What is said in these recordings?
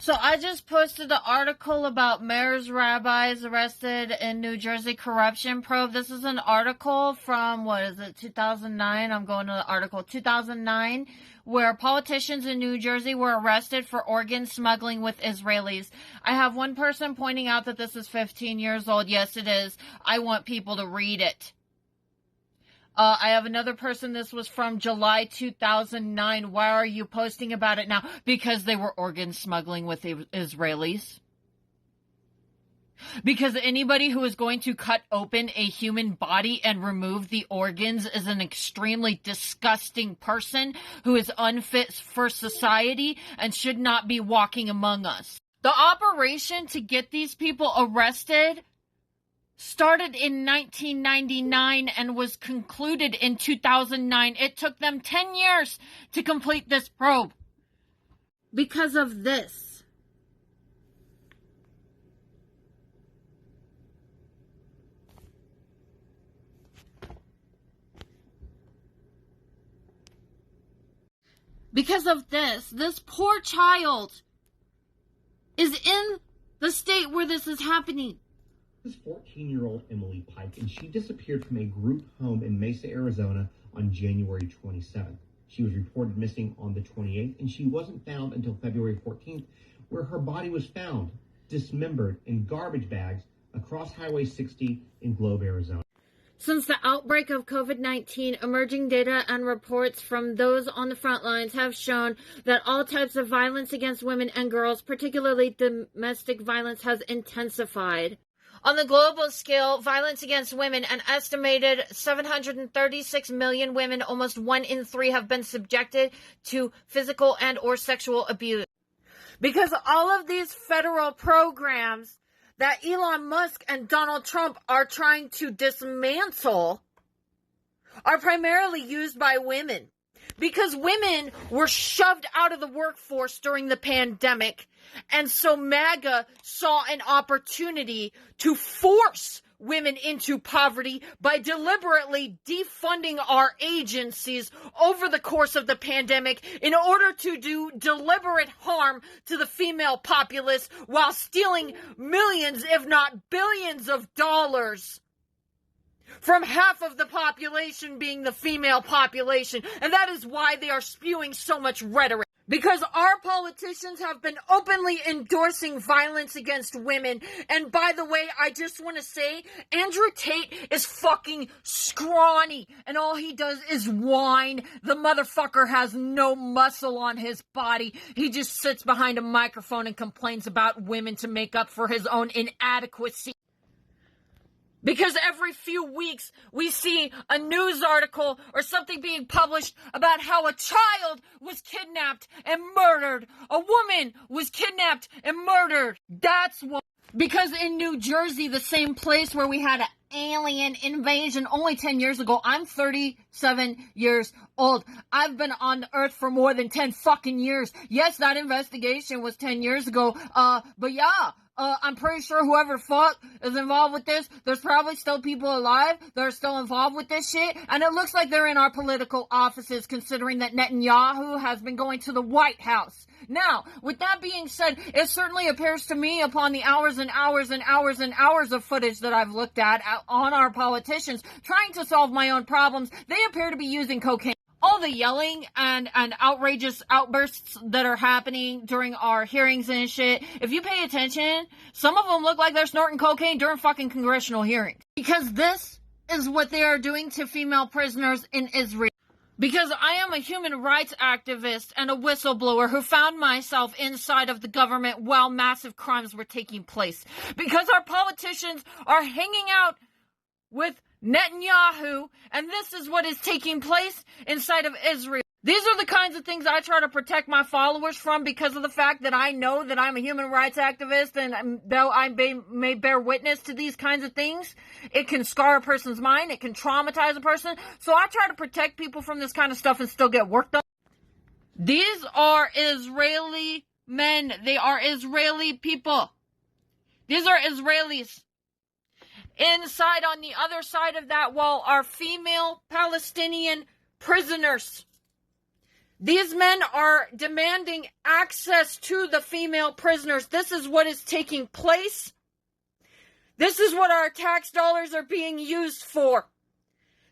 So I just posted an article about mayors, rabbis arrested in New Jersey corruption probe. This is an article from, 2009? I'm going to the article 2009, where politicians in New Jersey were arrested for organ smuggling with Israelis. I have one person pointing out that this is 15 years old. Yes, it is. I want people to read it. I have another person, this was from July 2009. Why are you posting about it now? Because they were organ smuggling with Israelis. Because anybody who is going to cut open a human body and remove the organs is an extremely disgusting person who is unfit for society and should not be walking among us. The operation to get these people arrested started in 1999 and was concluded in 2009. It took them 10 years to complete this probe. Because of this. Because of this poor child is in the state where this is happening. This 14-year-old Emily Pike, and she disappeared from a group home in Mesa, Arizona on January 27th. She was reported missing on the 28th, and she wasn't found until February 14th, where her body was found, dismembered in garbage bags across Highway 60 in Globe, Arizona. Since the outbreak of COVID-19, emerging data and reports from those on the front lines have shown that all types of violence against women and girls, particularly domestic violence, has intensified. On the global scale, violence against women, an estimated 736 million women, almost 1 in 3, have been subjected to physical and or sexual abuse. Because all of these federal programs that Elon Musk and Donald Trump are trying to dismantle are primarily used by women. Because women were shoved out of the workforce during the pandemic. And so MAGA saw an opportunity to force women into poverty by deliberately defunding our agencies over the course of the pandemic in order to do deliberate harm to the female populace while stealing millions, if not billions of dollars from half of the population being the female population. And that is why they are spewing so much rhetoric. Because our politicians have been openly endorsing violence against women. And by the way, I just want to say, Andrew Tate is fucking scrawny. And all he does is whine. The motherfucker has no muscle on his body. He just sits behind a microphone and complains about women to make up for his own inadequacy. Because every few weeks we see a news article or something being published about how a child was kidnapped and murdered. A woman was kidnapped and murdered. That's what. Because in New Jersey, the same place where we had an alien invasion only 10 years ago, I'm 37 years old. I've been on Earth for more than 10 fucking years. Yes, that investigation was 10 years ago. But yeah. I'm pretty sure whoever fuck is involved with this, there's probably still people alive that are still involved with this shit. And it looks like they're in our political offices, considering that Netanyahu has been going to the White House. Now, with that being said, it certainly appears to me, upon the hours and hours and hours and hours of footage that I've looked at on our politicians trying to solve my own problems, they appear to be using cocaine. All the yelling and outrageous outbursts that are happening during our hearings and shit, if you pay attention, some of them look like they're snorting cocaine during fucking congressional hearings. Because this is what they are doing to female prisoners in Israel. Because I am a human rights activist and a whistleblower who found myself inside of the government while massive crimes were taking place. Because our politicians are hanging out with Netanyahu, and this is what is taking place inside of Israel. These are the kinds of things I try to protect my followers from because of the fact that I know that I'm a human rights activist, and though I may bear witness to these kinds of things, it can scar a person's mind, it can traumatize a person, so I try to protect people from this kind of stuff and still get work done. These are Israeli men. They are Israeli people. These are Israelis. Inside, on the other side of that wall, are female Palestinian prisoners. These men are demanding access to the female prisoners. This is what is taking place. This is what our tax dollars are being used for.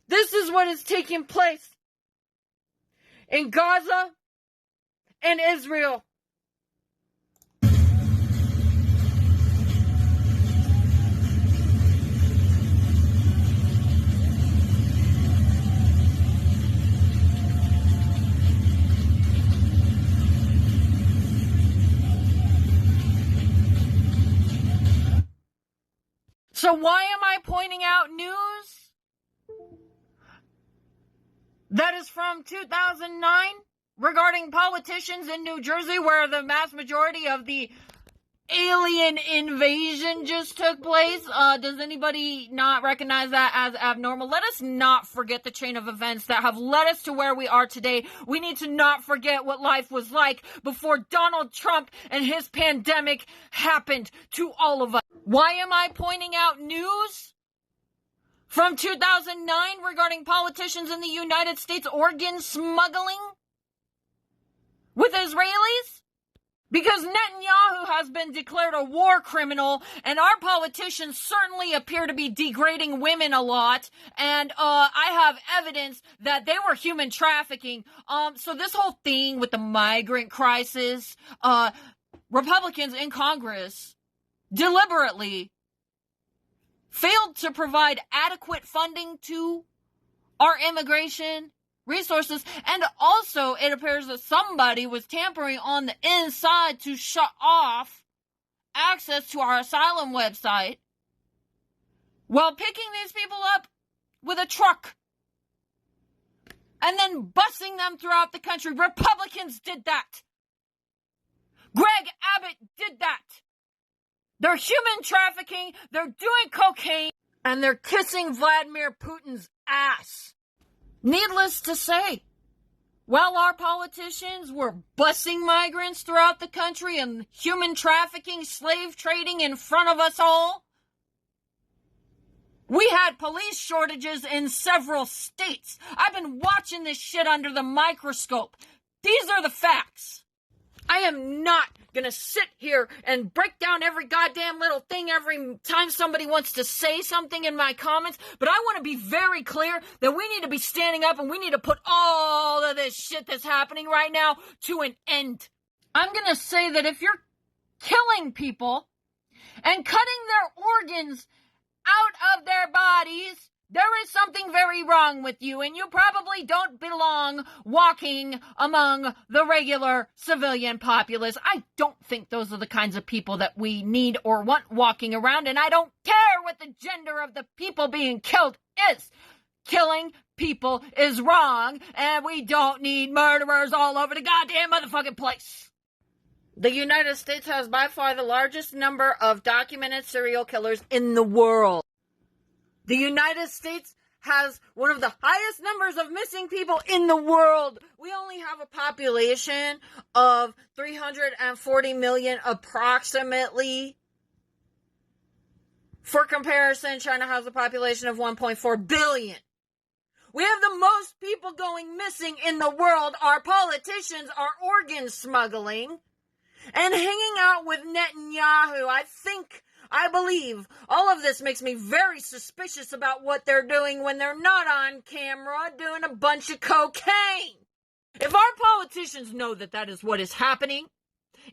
This is what is taking place in Gaza and Israel. So why am I pointing out news that is from 2009 regarding politicians in New Jersey where the mass majority of the alien invasion just took place? Does anybody not recognize that as abnormal? Let us not forget the chain of events that have led us to where we are today. We need to not forget what life was like before Donald Trump and his pandemic happened to all of us. Why am I pointing out news from 2009 regarding politicians in the United States organ smuggling with Israelis? Because Netanyahu has been declared a war criminal, and our politicians certainly appear to be degrading women a lot, and I have evidence that they were human trafficking. So this whole thing with the migrant crisis, Republicans in Congress deliberately failed to provide adequate funding to our immigration resources, and also it appears that somebody was tampering on the inside to shut off access to our asylum website while picking these people up with a truck and then busing them throughout the country. Republicans did that. Greg Abbott did that. They're human trafficking, they're doing cocaine, and they're kissing Vladimir Putin's ass. Needless to say, while our politicians were busing migrants throughout the country and human trafficking, slave trading in front of us all, we had police shortages in several states. I've been watching this shit under the microscope. These are the facts. I am not gonna sit here and break down every goddamn little thing every time somebody wants to say something in my comments, but I want to be very clear that we need to be standing up and we need to put all of this shit that's happening right now to an end. I'm gonna say that if you're killing people and cutting their organs out of their bodies, there is something very wrong with you, and you probably don't belong walking among the regular civilian populace. I don't think those are the kinds of people that we need or want walking around, and I don't care what the gender of the people being killed is. Killing people is wrong, and we don't need murderers all over the goddamn motherfucking place. The United States has by far the largest number of documented serial killers in the world. The United States has one of the highest numbers of missing people in the world. We only have a population of 340 million approximately. For comparison, China has a population of 1.4 billion. We have the most people going missing in the world. Our politicians are organ smuggling and hanging out with Netanyahu. I believe all of this makes me very suspicious about what they're doing when they're not on camera doing a bunch of cocaine. If our politicians know that that is what is happening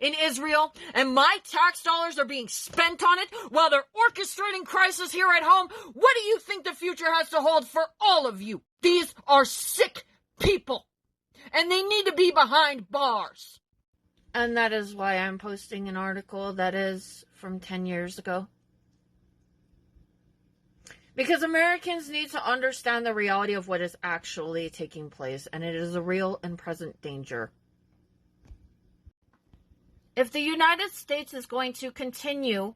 in Israel and my tax dollars are being spent on it while they're orchestrating crisis here at home, what do you think the future has to hold for all of you? These are sick people and they need to be behind bars. And that is why I'm posting an article that is from 10 years ago. Because Americans need to understand the reality of what is actually taking place, and it is a real and present danger. If the United States is going to continue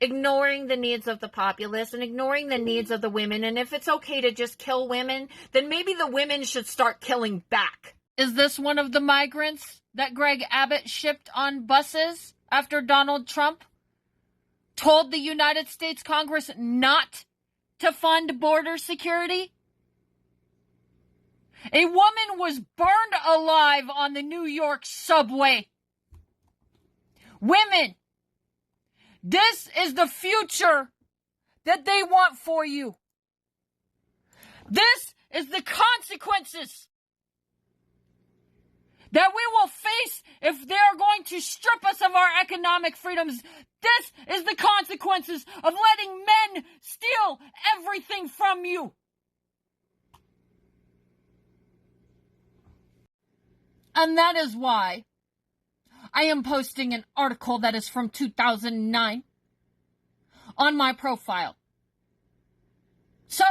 ignoring the needs of the populace and ignoring the needs of the women, and if it's okay to just kill women, then maybe the women should start killing back. Is this one of the migrants that Greg Abbott shipped on buses after Donald Trump told the United States Congress not to fund border security? A woman was burned alive on the New York subway. Women, this is the future that they want for you. This is the consequences that we will face if they're going to strip us of our economic freedoms. This is the consequences of letting men steal everything from you. And that is why I am posting an article that is from 2009 on my profile. So,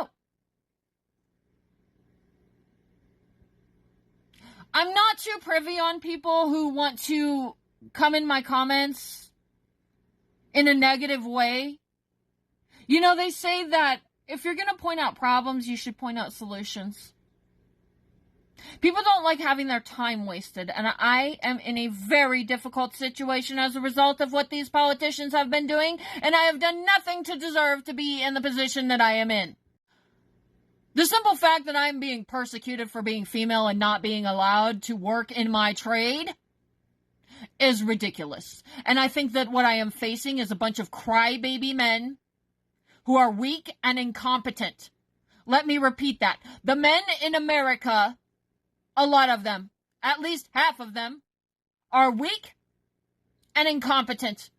I'm not too privy on people who want to come in my comments in a negative way. You know, they say that if you're going to point out problems, you should point out solutions. People don't like having their time wasted, and I am in a very difficult situation as a result of what these politicians have been doing, and I have done nothing to deserve to be in the position that I am in. The simple fact that I'm being persecuted for being female and not being allowed to work in my trade is ridiculous. And I think that what I am facing is a bunch of crybaby men who are weak and incompetent. Let me repeat that. The men in America, a lot of them, at least half of them, are weak and incompetent.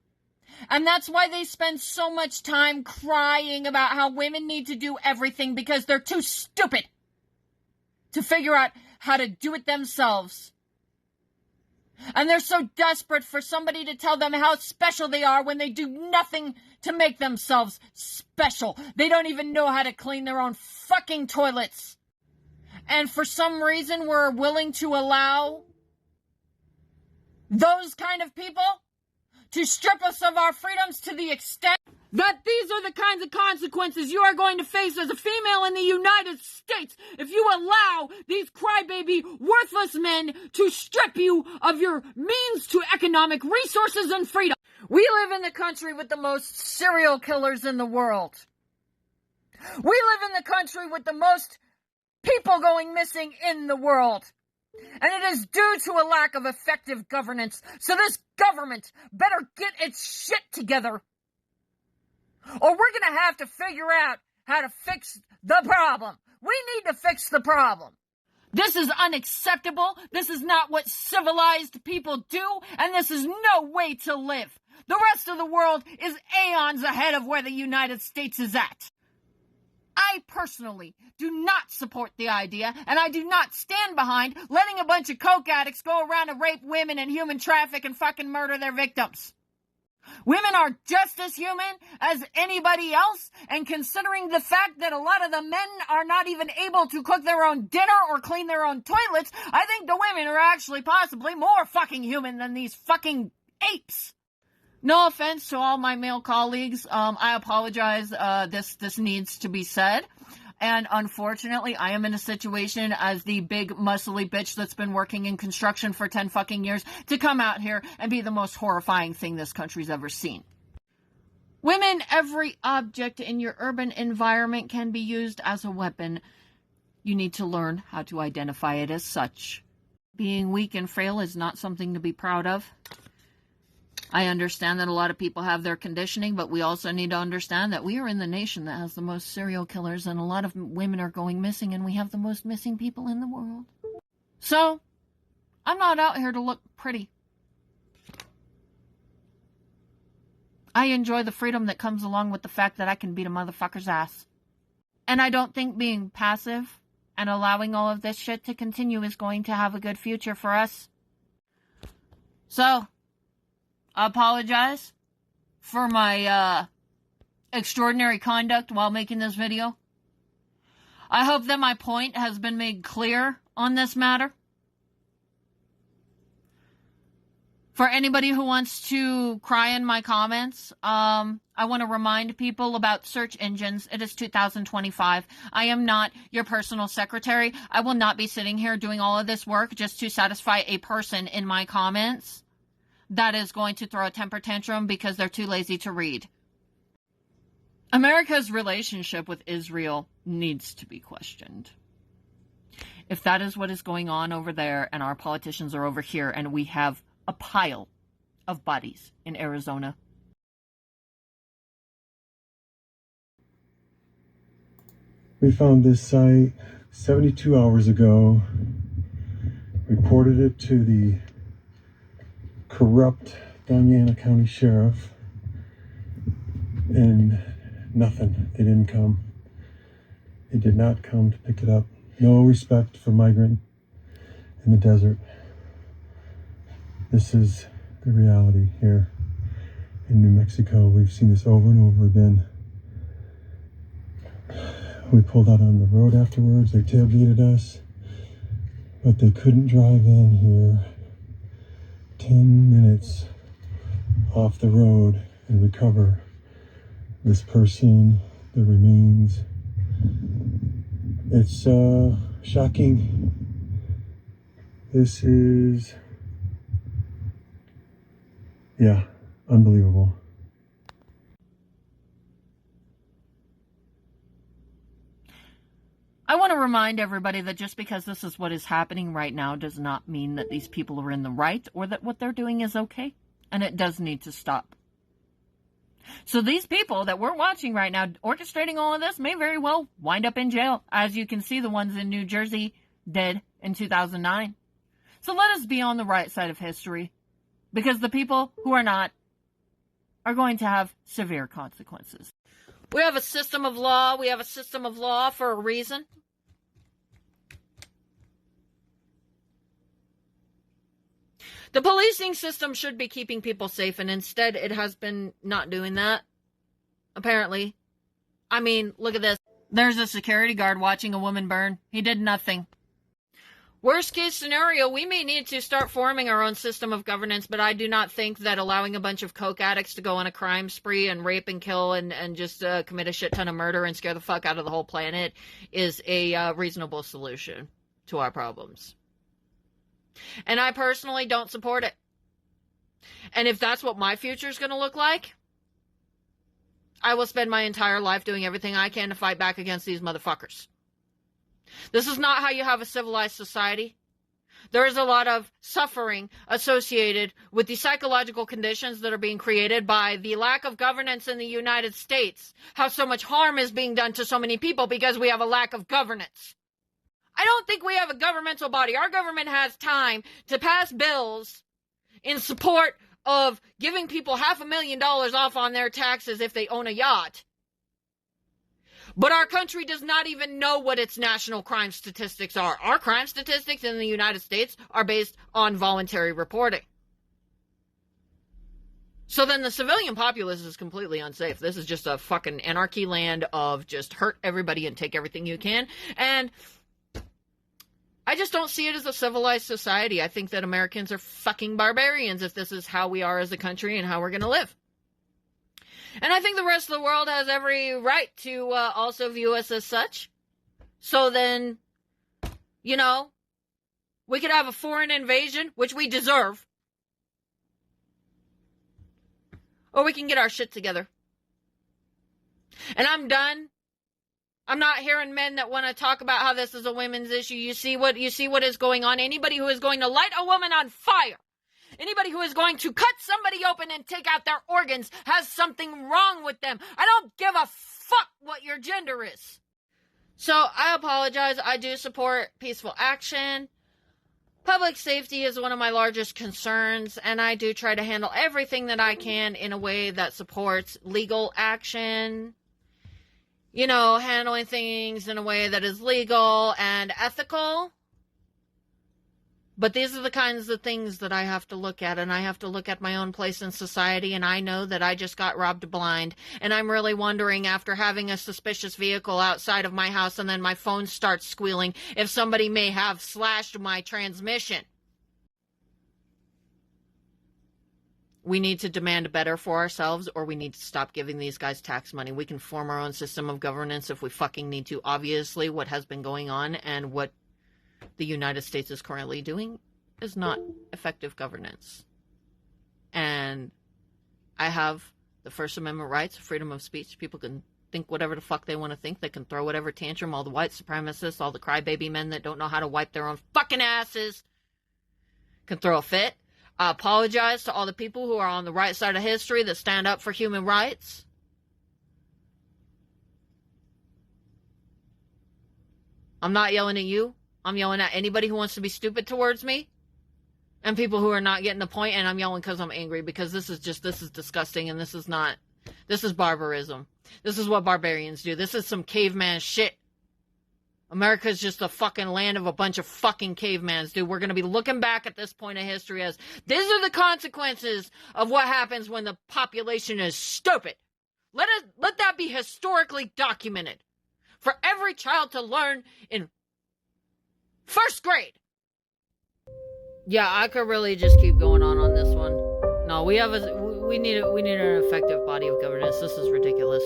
And that's why they spend so much time crying about how women need to do everything, because they're too stupid to figure out how to do it themselves. And they're so desperate for somebody to tell them how special they are when they do nothing to make themselves special. They don't even know how to clean their own fucking toilets. And for some reason, we're willing to allow those kind of people to strip us of our freedoms to the extent that these are the kinds of consequences you are going to face as a female in the United States if you allow these crybaby, worthless men to strip you of your means to economic resources and freedom. We live in the country with the most serial killers in the world. We live in the country with the most people going missing in the world. And it is due to a lack of effective governance. So this government better get its shit together, or we're going to have to figure out how to fix the problem. We need to fix the problem. This is unacceptable. This is not what civilized people do. And this is no way to live. The rest of the world is aeons ahead of where the United States is at. I personally do not support the idea, and I do not stand behind letting a bunch of coke addicts go around and rape women and human traffic and fucking murder their victims. Women are just as human as anybody else, and considering the fact that a lot of the men are not even able to cook their own dinner or clean their own toilets, I think the women are actually possibly more fucking human than these fucking apes. No offense to all my male colleagues. I apologize. This needs to be said. And unfortunately, I am in a situation as the big muscly bitch that's been working in construction for 10 fucking years to come out here and be the most horrifying thing this country's ever seen. Women, every object in your urban environment can be used as a weapon. You need to learn how to identify it as such. Being weak and frail is not something to be proud of. I understand that a lot of people have their conditioning, but we also need to understand that we are in the nation that has the most serial killers, and a lot of women are going missing, and we have the most missing people in the world. So, I'm not out here to look pretty. I enjoy the freedom that comes along with the fact that I can beat a motherfucker's ass. And I don't think being passive and allowing all of this shit to continue is going to have a good future for us. So, I apologize for my extraordinary conduct while making this video. I hope that my point has been made clear on this matter. For anybody who wants to cry in my comments, I want to remind people about search engines. It is 2025. I am not your personal secretary. I will not be sitting here doing all of this work just to satisfy a person in my comments that is going to throw a temper tantrum because they're too lazy to read. America's relationship with Israel needs to be questioned. If that is what is going on over there and our politicians are over here and we have a pile of bodies in Arizona. We found this site 72 hours ago, reported it to the corrupt Doñana County Sheriff, and nothing. They didn't come. They did not come to pick it up. No respect for migrant in the desert. This is the reality here in New Mexico. We've seen this over and over again. We pulled out on the road afterwards. They tailgated us, but they couldn't drive in here 10 minutes off the road and recover this person, the remains. It's shocking. This is, yeah, unbelievable. I want to remind everybody that just because this is what is happening right now does not mean that these people are in the right or that what they're doing is okay. And it does need to stop. So these people that we're watching right now orchestrating all of this may very well wind up in jail. As you can see, the ones in New Jersey did in 2009. So let us be on the right side of history, because the people who are not are going to have severe consequences. We have a system of law. We have a system of law for a reason. The policing system should be keeping people safe, and instead it has been not doing that, apparently. I mean, look at this. There's a security guard watching a woman burn. He did nothing. Worst case scenario, we may need to start forming our own system of governance, but I do not think that allowing a bunch of coke addicts to go on a crime spree and rape and kill and just commit a shit ton of murder and scare the fuck out of the whole planet is a reasonable solution to our problems. And I personally don't support it. And if that's what my future is going to look like, I will spend my entire life doing everything I can to fight back against these motherfuckers. This is not how you have a civilized society. There is a lot of suffering associated with the psychological conditions that are being created by the lack of governance in the United States. How so much harm is being done to so many people because we have a lack of governance. I don't think we have a governmental body. Our government has time to pass bills in support of giving people $500,000 off on their taxes if they own a yacht. But our country does not even know what its national crime statistics are. Our crime statistics in the United States are based on voluntary reporting. So then the civilian populace is completely unsafe. This is just a fucking anarchy land of just hurt everybody and take everything you can. And I just don't see it as a civilized society. I think that Americans are fucking barbarians if this is how we are as a country and how we're going to live. And I think the rest of the world has every right to also view us as such. So then, you know, we could have a foreign invasion, which we deserve. Or we can get our shit together. And I'm done. I'm not hearing men that want to talk about how this is a women's issue. You see what is going on. Anybody who is going to light a woman on fire, anybody who is going to cut somebody open and take out their organs has something wrong with them. I don't give a fuck what your gender is. So I apologize. I do support peaceful action. Public safety is one of my largest concerns, and I do try to handle everything that I can in a way that supports legal action. You know, handling things in a way that is legal and ethical. But these are the kinds of things that I have to look at, and I have to look at my own place in society, and I know that I just got robbed blind. And I'm really wondering, after having a suspicious vehicle outside of my house and then my phone starts squealing, if somebody may have slashed my transmission. We need to demand better for ourselves, or we need to stop giving these guys tax money. We can form our own system of governance if we fucking need to. Obviously, what has been going on and what the United States is currently doing is not effective governance. And I have the First Amendment rights, freedom of speech. People can think whatever the fuck they want to think. They can throw whatever tantrum, all the white supremacists, all the crybaby men that don't know how to wipe their own fucking asses can throw a fit. I apologize to all the people who are on the right side of history that stand up for human rights. I'm not yelling at you. I'm yelling at anybody who wants to be stupid towards me. And people who are not getting the point, and I'm yelling because I'm angry, because this is disgusting, and this is barbarism. This is what barbarians do. This is some caveman shit. America's just a fucking land of a bunch of fucking cavemans, dude. We're going to be looking back at this point of history as, these are the consequences of what happens when the population is stupid. Let that be historically documented. For every child to learn in first grade. Yeah, I could really just keep going on this one. No, we need an effective body of governance. This is ridiculous.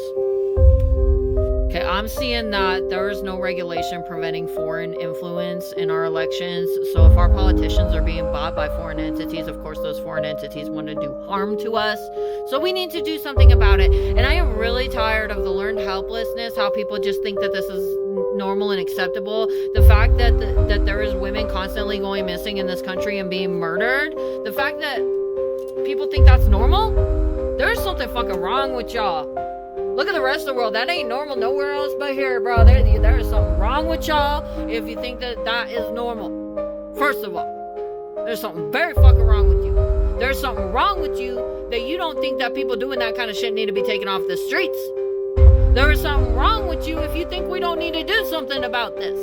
Okay, I'm seeing that there is no regulation preventing foreign influence in our elections. So if our politicians are being bought by foreign entities, of course those foreign entities want to do harm to us. So we need to do something about it. And I am really tired of the learned helplessness, how people just think that this is normal and acceptable. The fact that that there is women constantly going missing in this country and being murdered. The fact that people think that's normal. There's something fucking wrong with y'all. Look at the rest of the world. That ain't normal nowhere else but here, bro. There is something wrong with y'all if you think that is normal. First of all, there's something very fucking wrong with you. There's something wrong with you that you don't think that people doing that kind of shit need to be taken off the streets. There is something wrong with you if you think we don't need to do something about this.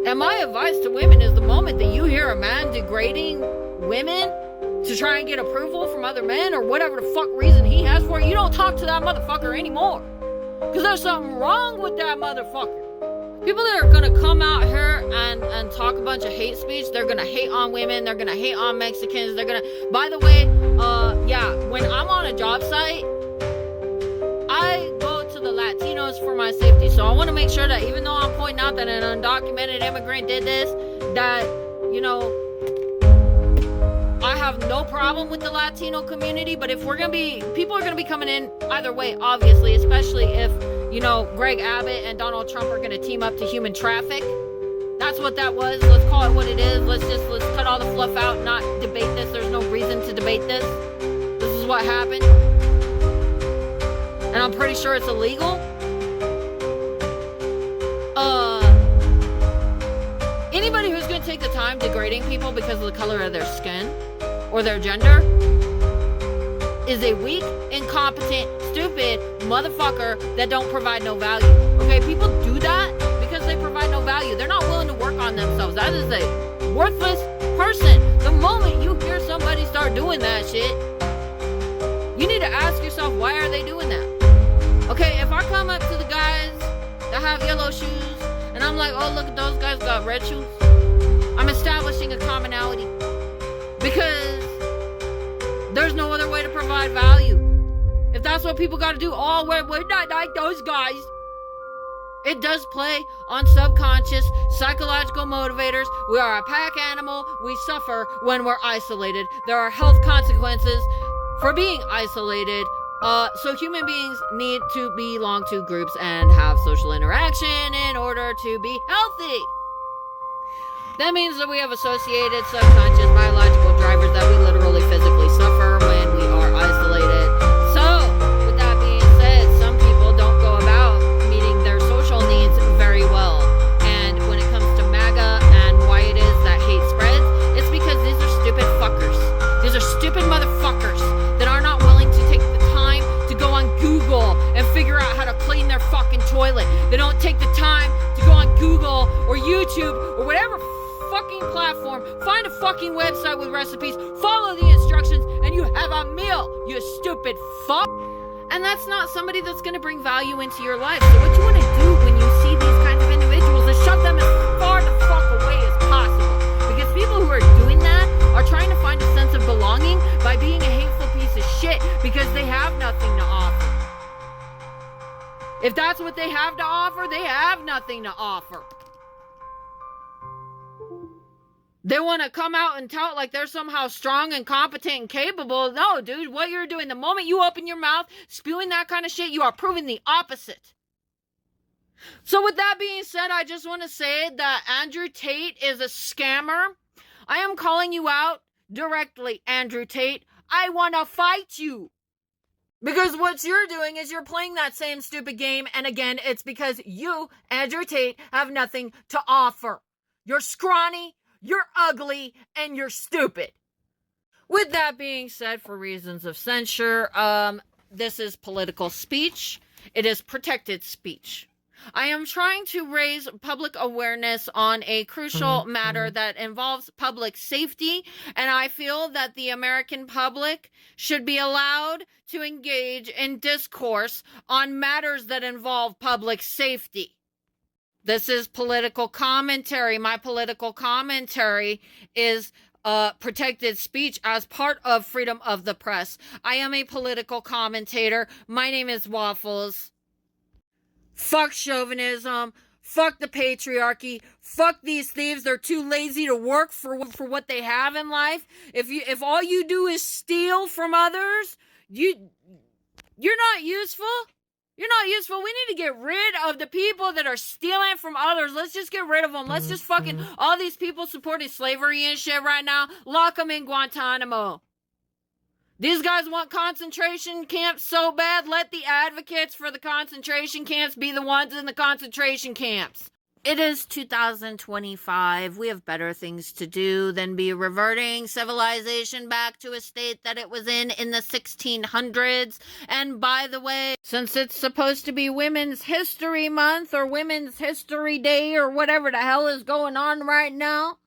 And my advice to women is, the moment that you hear a man degrading women to try and get approval from other men, or whatever the fuck reason he has for it, you don't talk to that motherfucker anymore. Because there's something wrong with that motherfucker. People that are going to come out here and talk a bunch of hate speech, they're going to hate on women, they're going to hate on Mexicans, they're going to... By the way, when I'm on a job site, I go to the Latinos for my safety. So I want to make sure that even though I'm pointing out that an undocumented immigrant did this, that, you know, I have no problem with the Latino community. But if people are going to be coming in either way, obviously, especially if, you know, Greg Abbott and Donald Trump are going to team up to human traffic. That's what that was. Let's call it what it is. Let's cut all the fluff out and not debate this. There's no reason to debate this. This is what happened. And I'm pretty sure it's illegal. Anybody who's going to take the time degrading people because of the color of their skin or their gender is a weak, incompetent, stupid motherfucker that don't provide no value. Okay, people do that because they provide no value. They're not willing to work on themselves. That is a worthless person. The moment you hear somebody start doing that shit, you need to ask yourself, why are they doing that? Okay, if I come up to the guys that have yellow shoes and I'm like, oh, look at those guys got red shoes, I'm establishing a commonality. Because there's no other way to provide value. If that's what people got to do, oh, we're not like those guys. It does play on subconscious psychological motivators. We are a pack animal. We suffer when we're isolated. There are health consequences for being isolated. So human beings need to belong to groups and have social interaction in order to be healthy. That means that we have associated subconscious biological drivers that we literally physically suffer when we are isolated. So, with that being said, some people don't go about meeting their social needs very well. And when it comes to MAGA and why it is that hate spreads, it's because these are stupid fuckers. These are stupid motherfuckers that are not willing to take the time to go on Google and figure out how to clean their fucking toilet. They don't take the time to go on Google or YouTube or whatever fucking platform, find a fucking website with recipes, follow the instructions, and you have a meal, you stupid fuck. And that's not somebody that's going to bring value into your life. So what you want to do when you see these kinds of individuals is shove them as far the fuck away as possible. Because people who are doing that are trying to find a sense of belonging by being a hateful piece of shit because they have nothing to offer. If that's what they have to offer, they have nothing to offer. They want to come out and tout like they're somehow strong and competent and capable. No, dude, what you're doing, the moment you open your mouth spewing that kind of shit, you are proving the opposite. So with that being said, I just want to say that Andrew Tate is a scammer. I am calling you out directly, Andrew Tate. I want to fight you. Because what you're doing is you're playing that same stupid game, and again, it's because you, Andrew Tate, have nothing to offer. You're scrawny, you're ugly, and you're stupid. With that being said, for reasons of censure, this is political speech. It is protected speech. I am trying to raise public awareness on a crucial matter that involves public safety, and I feel that the American public should be allowed to engage in discourse on matters that involve public safety. This is political commentary. My political commentary is protected speech as part of freedom of the press. I am a political commentator. My name is Waffles. Fuck chauvinism. Fuck the patriarchy. Fuck these thieves. They're too lazy to work for what they have in life. If all you do is steal from others, you're not useful. You're not useful. We need to get rid of the people that are stealing from others. Let's just get rid of them. Let's just fucking, all these people supporting slavery and shit right now, lock them in Guantanamo. These guys want concentration camps so bad. Let the advocates for the concentration camps be the ones in the concentration camps. It is 2025. We have better things to do than be reverting civilization back to a state that it was in the 1600s. And by the way, since it's supposed to be Women's History Month or Women's History Day or whatever the hell is going on right now,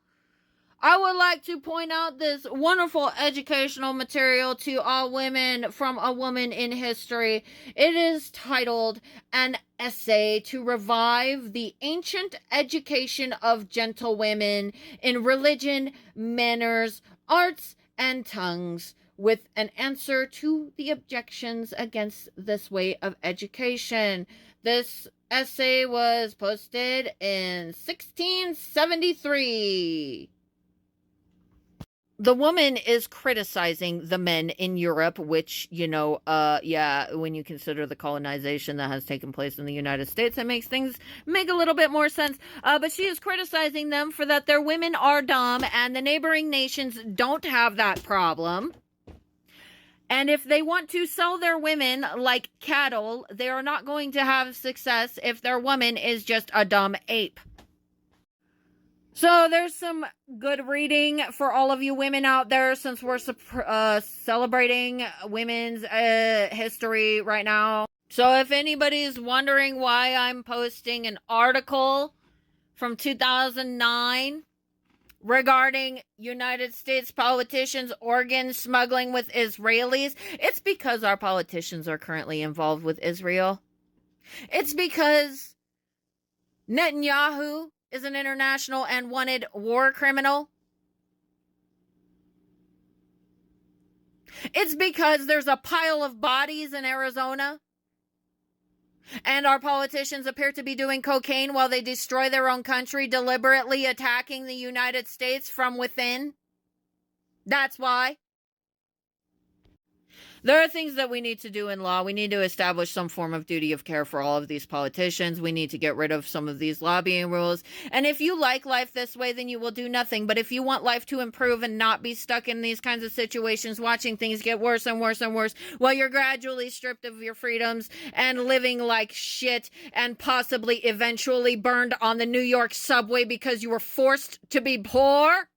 I would like to point out this wonderful educational material to all women from A Woman in History. It is titled An Essay to Revive the Ancient Education of Gentlewomen in Religion, Manners, Arts, and Tongues, with an answer to the objections against this way of education. This essay was posted in 1673. The woman is criticizing the men in Europe, which, when you consider the colonization that has taken place in the United States, that makes things make a little bit more sense. But she is criticizing them for that their women are dumb and the neighboring nations don't have that problem. And if they want to sell their women like cattle, they are not going to have success if their woman is just a dumb ape. So there's some good reading for all of you women out there, since we're celebrating women's history right now. So if anybody's wondering why I'm posting an article from 2009 regarding United States politicians' organ smuggling with Israelis, it's because our politicians are currently involved with Israel. It's because Netanyahu is an international and wanted war criminal. It's because there's a pile of bodies in Arizona, and our politicians appear to be doing cocaine while they destroy their own country, deliberately attacking the United States from within. That's why. There are things that we need to do in law. We need to establish some form of duty of care for all of these politicians. We need to get rid of some of these lobbying rules. And if you like life this way, then you will do nothing. But if you want life to improve and not be stuck in these kinds of situations, watching things get worse and worse and worse, while you're gradually stripped of your freedoms and living like shit and possibly eventually burned on the New York subway because you were forced to be poor,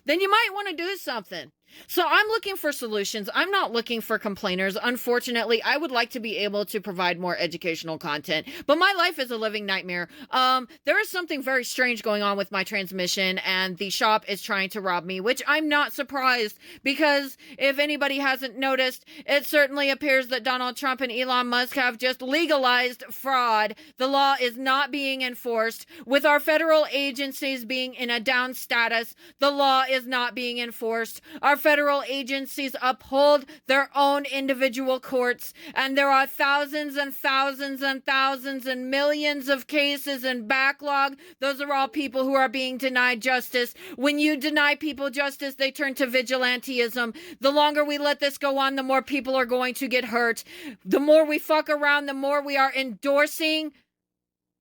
then you might want to do something. So I'm looking for solutions. I'm not looking for complainers. Unfortunately, I would like to be able to provide more educational content, but my life is a living nightmare. There is something very strange going on with my transmission, and the shop is trying to rob me, which I'm not surprised, because if anybody hasn't noticed, it certainly appears that Donald Trump and Elon Musk have just legalized fraud. The law is not being enforced. With our federal agencies being in a down status, the law is not being enforced. Our our federal agencies uphold their own individual courts. And there are thousands and thousands and thousands and millions of cases in backlog. Those are all people who are being denied justice. When you deny people justice, they turn to vigilantism. The longer we let this go on, the more people are going to get hurt. The more we fuck around, the more we are endorsing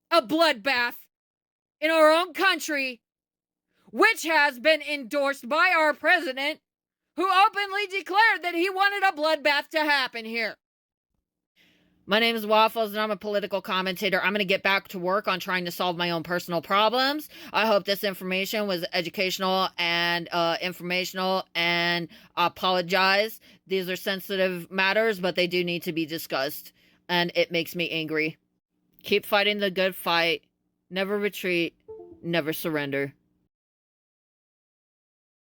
a bloodbath in our own country, which has been endorsed by our president, who openly declared that he wanted a bloodbath to happen here. My name is Waffles, and I'm a political commentator. I'm going to get back to work on trying to solve my own personal problems. I hope this information was educational and informational, and I apologize. These are sensitive matters, but they do need to be discussed, and it makes me angry. Keep fighting the good fight. Never retreat. Never surrender.